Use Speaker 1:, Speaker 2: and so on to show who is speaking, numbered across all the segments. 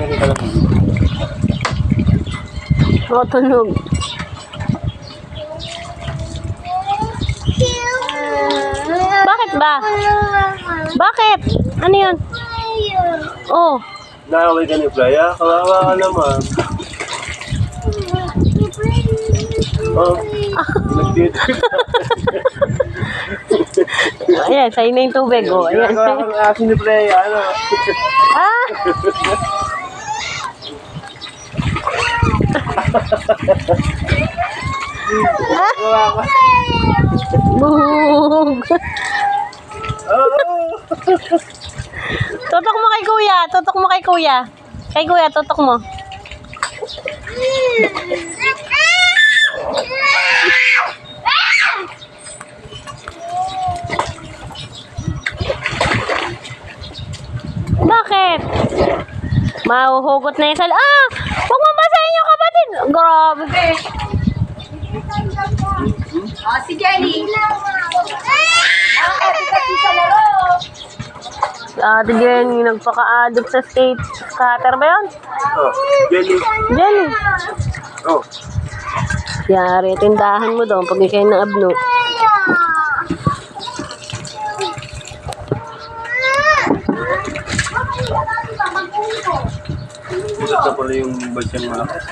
Speaker 1: nakita lang.
Speaker 2: Tunog. Bakit ba? Bakit? Ano yun? Oh.
Speaker 1: Naaway ka ni Playa, kawawa ka naman. Oh, nagdito.
Speaker 2: Ayan, sa'yo na yung tubig. Oh. Ayan.
Speaker 1: Ginagawa kang aso ni Playa, ano?
Speaker 2: Ah!
Speaker 1: Gawa ka.
Speaker 2: Bug!
Speaker 1: Oo.
Speaker 2: Tutok mo kay kuya. Tutok mo kay kuya. Kay kuya, tutok mo. Bakit? Mahuhugot na yung huwag mo basahin yung kapatid. Grabe.
Speaker 3: Oh, si Jenny. Kasi sa laro.
Speaker 2: Ate Jenny, nagpaka-addict sa skate scatter ba yun?
Speaker 1: Oh, Jenny.
Speaker 2: Jenny.
Speaker 1: Oh.
Speaker 2: Yari, tindahan mo doon pag ikaw na abno.
Speaker 1: Bulat na pala yung basyang malakas.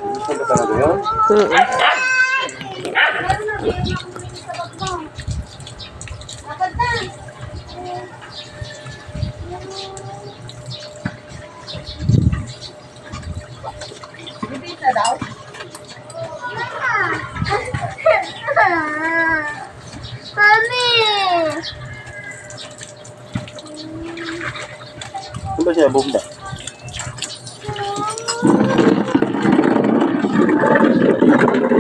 Speaker 1: Gusto ba talaga yun?
Speaker 3: Bibita daw.
Speaker 4: Mami!
Speaker 1: Ano ba siya, bumda?